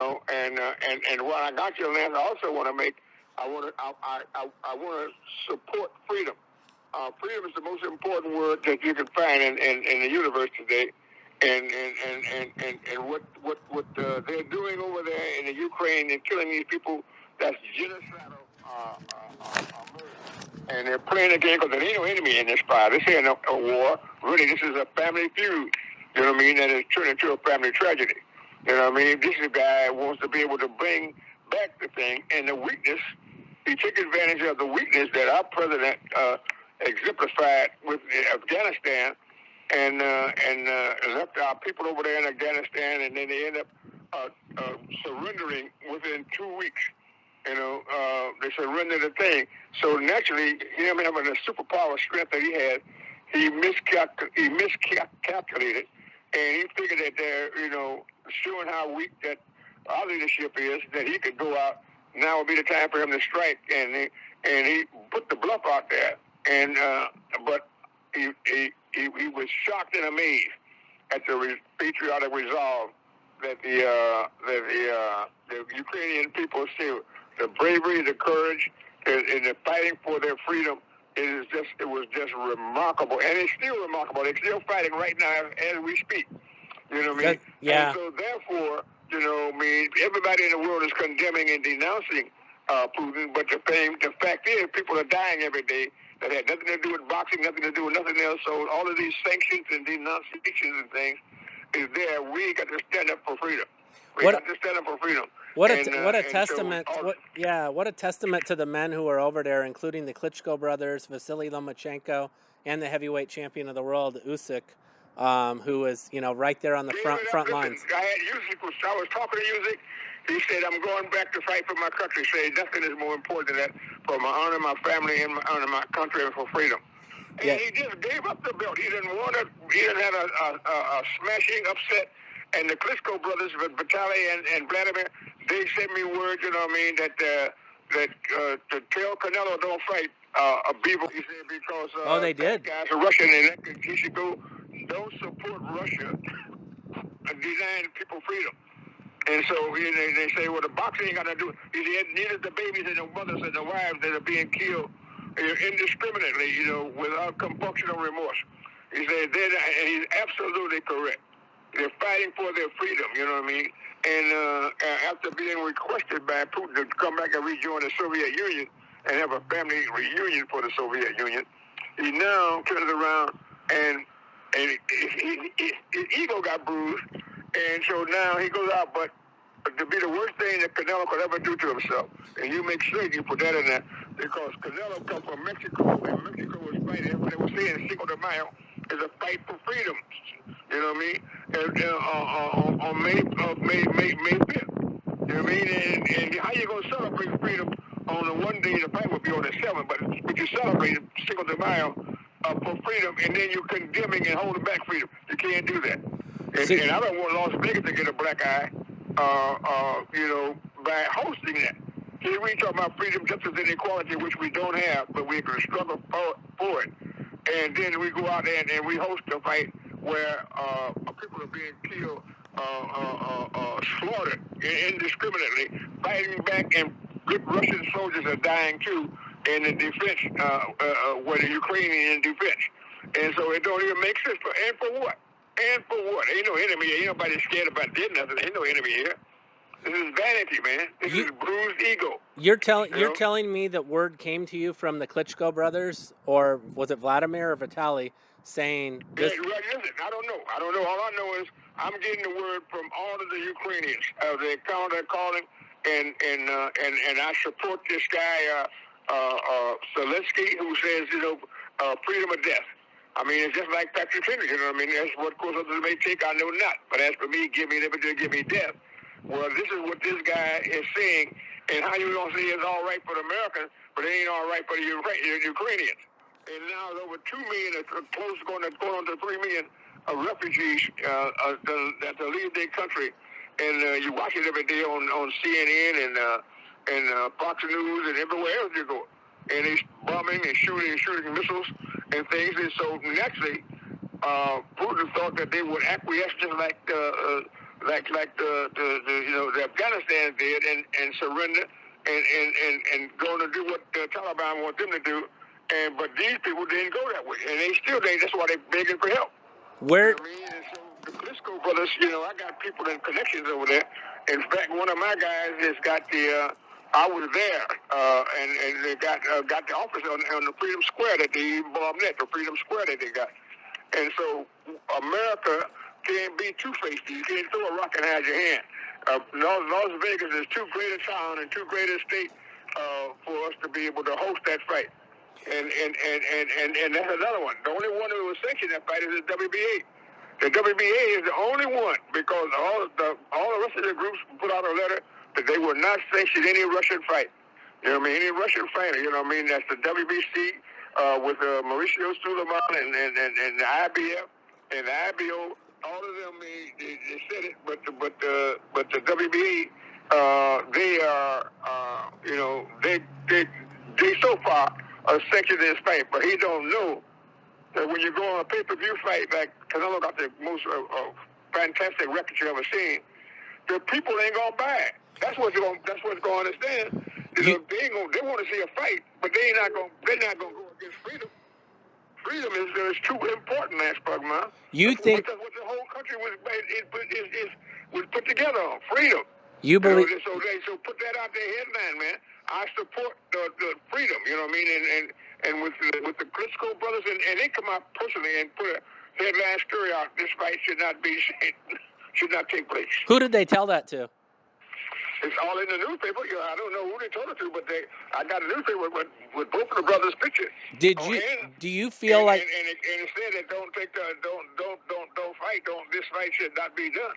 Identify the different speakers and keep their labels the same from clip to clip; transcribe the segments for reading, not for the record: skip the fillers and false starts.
Speaker 1: And while I got your land, I also want to make. I want to support freedom. Freedom is the most important word that you can find in the universe today. And what they're doing over there in the Ukraine and killing these people, that's genocidal murder. And they're playing the game because there ain't no enemy in this fight. This ain't a war. Really, this is a family feud. You know what I mean? That has turned into a family tragedy. You know what I mean? This is a guy who wants to be able to bring back the thing and the weakness. He took advantage of the weakness that our president exemplified with Afghanistan and left our people over there in Afghanistan, and then they end up surrendering within 2 weeks. They surrendered the thing. So naturally, him having the superpower strength that he had, he miscalculated, and he figured that showing how weak that our leadership is, that he could go out. Now would be the time for him to strike, and he put the bluff out there, but he was shocked and amazed at the patriotic resolve that the Ukrainian people still, the bravery, the courage, and the fighting for their freedom. It was just remarkable, and it's still remarkable. They're still fighting right now as we speak. You know what I mean?
Speaker 2: Yeah.
Speaker 1: And so therefore, everybody in the world is condemning and denouncing Putin, but the fact is, people are dying every day that had nothing to do with boxing, nothing to do with nothing else. So all of these sanctions and denunciations and things is there. We got to stand up for freedom. Got to stand up for freedom.
Speaker 2: What a testament! What a testament to the men who are over there, including the Klitschko brothers, Vasily Lomachenko, and the heavyweight champion of the world, Usyk, who is right there on the front lines.
Speaker 1: I had Usyk. I was talking to Usyk. He said, "I'm going back to fight for my country." He said, "Nothing is more important than that for my honor, my family, and honor my country, and for freedom." And he just gave up the belt. He didn't want to. He didn't have a smashing upset. And the Klitschko brothers, Vitaly and Vladimir, they sent me word, that to tell Canelo don't fight Bivol. He said because
Speaker 2: they did.
Speaker 1: Guys are Russian, and he should go. Don't support Russia and denying people freedom. And so they say, well, the boxing ain't got to do it. He said, neither the babies and the mothers and the wives that are being killed indiscriminately, without compunction or remorse. He said, and he's absolutely correct. They're fighting for their freedom, you know what I mean? And after being requested by Putin to come back and rejoin the Soviet Union and have a family reunion for the Soviet Union, he now turns around and his ego got bruised, and so now he goes out, but to be the worst thing that Canelo could ever do to himself. And you make sure you put that in there, because Canelo comes from Mexico, and Mexico was fighting, what they were saying, Cinco de Mayo is a fight for freedom. You know what I mean? And on May 5th. You know what I mean? And how you going to celebrate freedom on the one day the fight will be on the 7th, but you celebrate Cinco de Mayo for freedom, and then you're condemning and holding back freedom. You can't do that. And I don't want Las Vegas to get a black eye, by hosting that. See, we talk about freedom, justice, and equality, which we don't have, but we can struggle for it. And then we go out there and we host a fight where people are being killed, slaughtered indiscriminately, fighting back, and good Russian soldiers are dying too in the defense, where the Ukrainian defense. And so it don't even make sense. For what? Ain't no enemy. Ain't nobody scared about this. Nothing. Ain't no enemy here. This is vanity, man. This is bruised ego.
Speaker 2: You're telling me that word came to you from the Klitschko brothers, or was it Vladimir or Vitaly, saying this?
Speaker 1: Yeah, listen, I don't know. All I know is I'm getting the word from all of the Ukrainians. They calling, and I support this guy, Zelensky, who says, freedom or death. I mean, it's just like Patrick Henry, you know what I mean? That's what course others may take, I know not. But as for me, give me liberty, give me death. Well, this is what this guy is saying, and how you don't say it's all right for the Americans, but it ain't all right for the Ukrainians. And now there's over 2 million, close going on to 3 million refugees that leave their country. And you watch it every day on CNN and Fox News and everywhere else you go. And he's bombing and shooting missiles and things. And so naturally, Putin thought that they would acquiesce just like like the Afghanistan did, and surrender and going to do what the Taliban want them to do. But these people didn't go that way, and they still think that's why they're begging for help.
Speaker 2: Where?
Speaker 1: You know what I mean? And so the Klitschko brothers, I got people in connections over there. In fact, one of my guys has got I was there, and they got the office on the Freedom Square that they bombed at, the Freedom Square that they got. And so America can't be two-faced. You can't throw a rock and hide your hand. Las Vegas is too great a town and too great a state for us to be able to host that fight. And that's another one. The only one who was sanctioned that fight is the WBA. The WBA is the only one because all the rest of the groups put out a letter that they will not sanction any Russian fight. You know what I mean? Any Russian fighter. You know what I mean? That's the WBC with Mauricio Suleiman and the IBF and the IBO. All of them they said it, but the WBA they are they so far are sanctioned this fight, but he don't know that when you go on a pay-per-view fight like Canelo got the most fantastic record you ever seen, the people ain't gonna buy it. That's what's going to understand. They want to see a fight, but they're not going to go against freedom. Freedom is too important, man, Pugmire.
Speaker 2: You think
Speaker 1: what the whole country was put together on freedom.
Speaker 2: You believe?
Speaker 1: So put that out there headline, man. I support the freedom. You know what I mean? And with the Klitschko brothers, and they come out personally and put a headline story out. This fight should not take place.
Speaker 2: Who did they tell that to?
Speaker 1: It's all in the newspaper. I don't know who they told it to, but I got a newspaper with both of the brothers' pictures.
Speaker 2: Do you feel like?
Speaker 1: And it said that don't fight. This fight should not be done.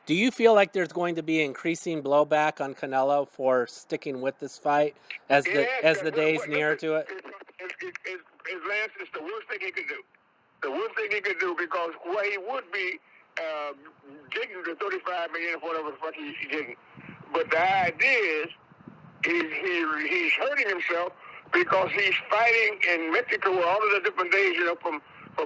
Speaker 2: Do you feel like there's going to be increasing blowback on Canelo for sticking with this fight as the days near to it?
Speaker 1: Lance, it's the worst thing he could do. The worst thing he could do because he would be getting the $35 million or whatever the fuck he's getting. But the idea is he's hurting himself because he's fighting in Mexico with all of the different days, from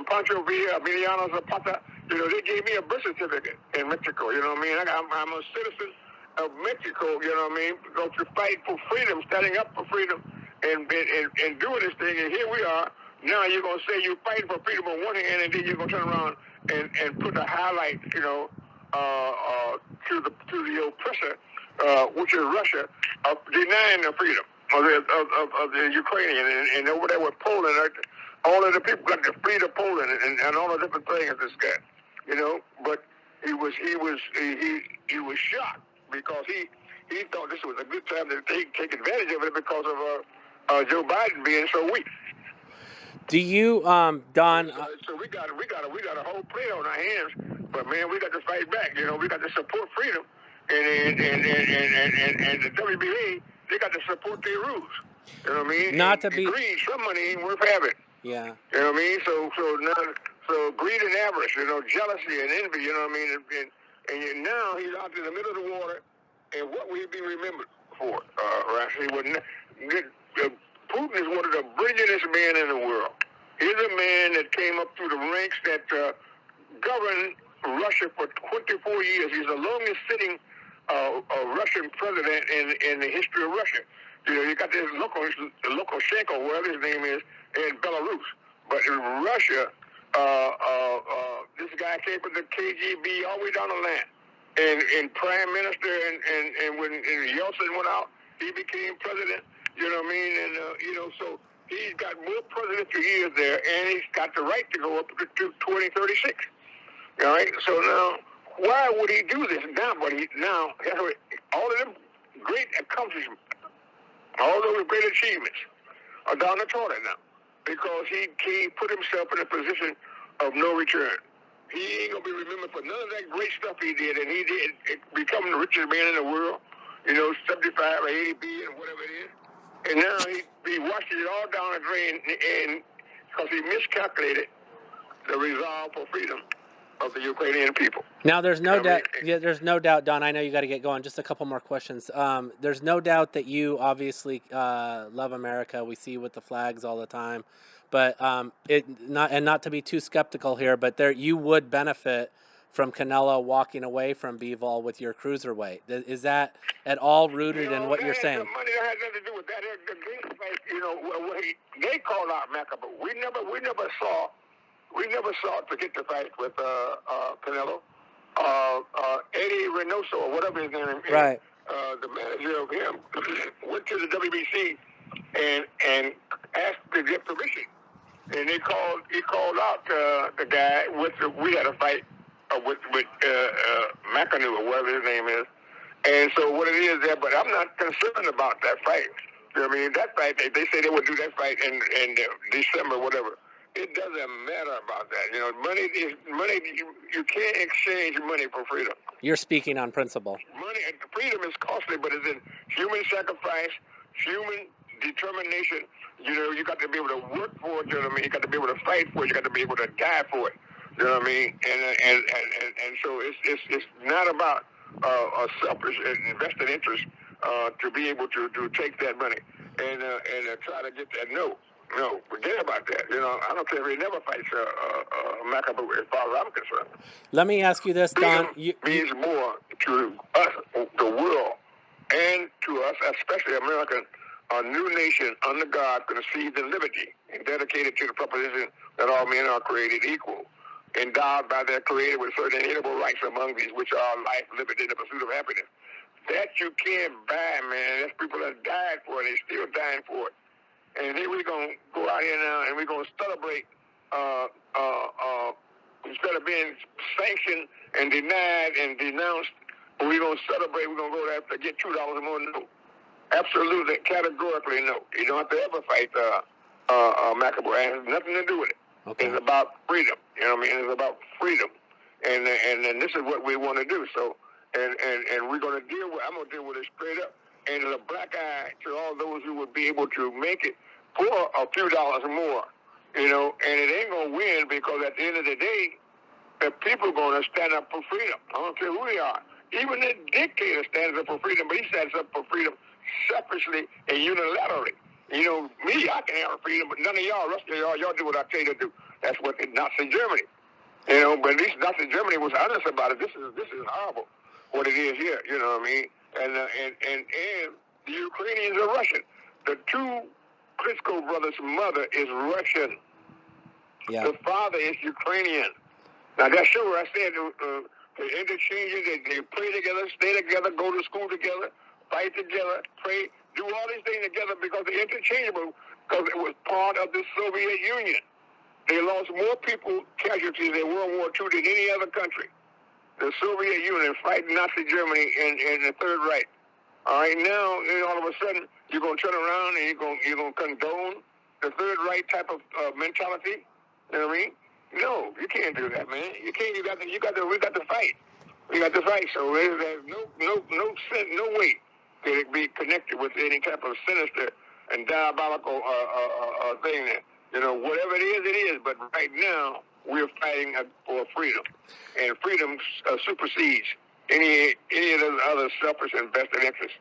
Speaker 1: Pancho Villa, Emiliano Zapata. They gave me a birth certificate in Mexico. You know what I mean? I'm a citizen of Mexico. You know what I mean? Go to fight for freedom, standing up for freedom, and doing this thing. And here we are. Now you're gonna say you're fighting for freedom on one hand, and then you're gonna turn around and put a highlight, to the oppressor, which is Russia, of denying the freedom of the Ukrainian, and over there with Poland, all of the people got to flee to Poland and all the different things. This guy, but he was shocked because he thought this was a good time to take advantage of it because of Joe Biden being so weak.
Speaker 2: Do you, Don?
Speaker 1: So we got a whole play on our hands, but man, we got to fight back. We got to support freedom, and the WBA, they got to support their rules. You know what I mean?
Speaker 2: Not to be
Speaker 1: greed. Some money ain't worth having.
Speaker 2: Yeah.
Speaker 1: You know what I mean? So greed and avarice, jealousy and envy. You know what I mean? And now he's out in the middle of the water, and what will he be remembered for? Putin is one of the brilliantest men in the world. He's a man that came up through the ranks that governed Russia for 24 years. He's the longest sitting Russian president in the history of Russia. You got this Lukashenko, whatever his name is, in Belarus. But in Russia, this guy came from the KGB all the way down the line. And prime minister, and when Yeltsin went out, he became president. You know what I mean? And, so he's got more presidential years there, and he's got the right to go up to 2036. All right? So now, why would he do this now? But all of them great accomplishments, all those great achievements are down the toilet now because he put himself in a position of no return. He ain't going to be remembered for none of that great stuff he did, and he did become the richest man in the world, 75 or 80 billion, whatever it is. And now he washes it all down the drain, and because he miscalculated the resolve for freedom of the Ukrainian people.
Speaker 2: Now, there's no doubt. Yeah, there's no doubt, Don. I know you got to get going. Just a couple more questions. There's no doubt that you obviously love America. We see you with the flags all the time, but not to be too skeptical here, but you would benefit from Canelo walking away from Bivol with your cruiserweight. Is that at all rooted in what you're saying?
Speaker 1: Money that has nothing to do with that. They called out Macabre. We never saw. To get the fight with Canelo. Eddie Reynoso or whatever his name is.
Speaker 2: Right.
Speaker 1: The manager of him went to the WBC and asked to get permission. And he called out the guy we had a fight with McAnew or whatever his name is. And so what it is there, but I'm not concerned about that fight. You know what I mean? That fight, they say they would do that fight in December, whatever. It doesn't matter about that. You know, money is money. You can't exchange money for freedom.
Speaker 2: You're speaking on principle.
Speaker 1: Freedom is costly, but it's in human sacrifice, human determination. You know, you got to be able to work for it. You know what I mean? You got to be able to fight for it. You got to be able to die for it. You know what I mean? And so it's not about a selfish and vested interest to be able to take that money and try to get that. No, forget about that. You know, I don't care if he never fights Macabre as far as I'm concerned.
Speaker 2: Let me ask you this, Don.
Speaker 1: Means more to us, the world, and to us, especially America, a new nation under God, conceived in liberty and dedicated to the proposition that all men are created equal, endowed by their Creator with certain inalienable rights, among these which are life, liberty, and the pursuit of happiness. That you can't buy, man. There's people that died for it. They're still dying for it. And then we're going to go out here now and we're going to celebrate, instead of being sanctioned and denied and denounced, we're going to celebrate, we're going to go there to get $2 more. No. Absolutely, categorically no. You don't have to ever fight Macabre. It has nothing to do with it. Okay. It's about freedom. You know what I mean? It's about freedom. And this is what we want to do. So, and we're going to I'm going to deal with it straight up. And it's a black eye to all those who would be able to make it for a few dollars more, you know, and it ain't going to win because at the end of the day, the people are going to stand up for freedom. I don't care who they are. Even the dictator stands up for freedom, but he stands up for freedom selfishly and unilaterally. You know, me, I can have freedom, but none of y'all, rest of y'all do what I tell you to do. That's what Nazi Germany. You know, but at least Nazi Germany was honest about it. This is horrible, what it is here, you know what I mean? And the Ukrainians are Russian. The two Klitschko brothers' mother is Russian. Yeah. The father is Ukrainian. Now that's sure I said they interchange, they play together, stay together, go to school together, fight together, pray, do all these things together because they're interchangeable because it was part of the Soviet Union. They lost more people, casualties in World War II than any other country. The Soviet Union fighting Nazi Germany in the Third Reich. All right, now all of a sudden you're gonna turn around and you're gonna condone the Third Reich type of mentality. You know what I mean? No, you can't do that, man. You can't. We got to fight. We got to fight. So there's no way could it be connected with any type of sinister and diabolical thing. That, you know, whatever it is. But right now we're fighting for freedom, and freedom supersedes any of those other selfish and vested interests.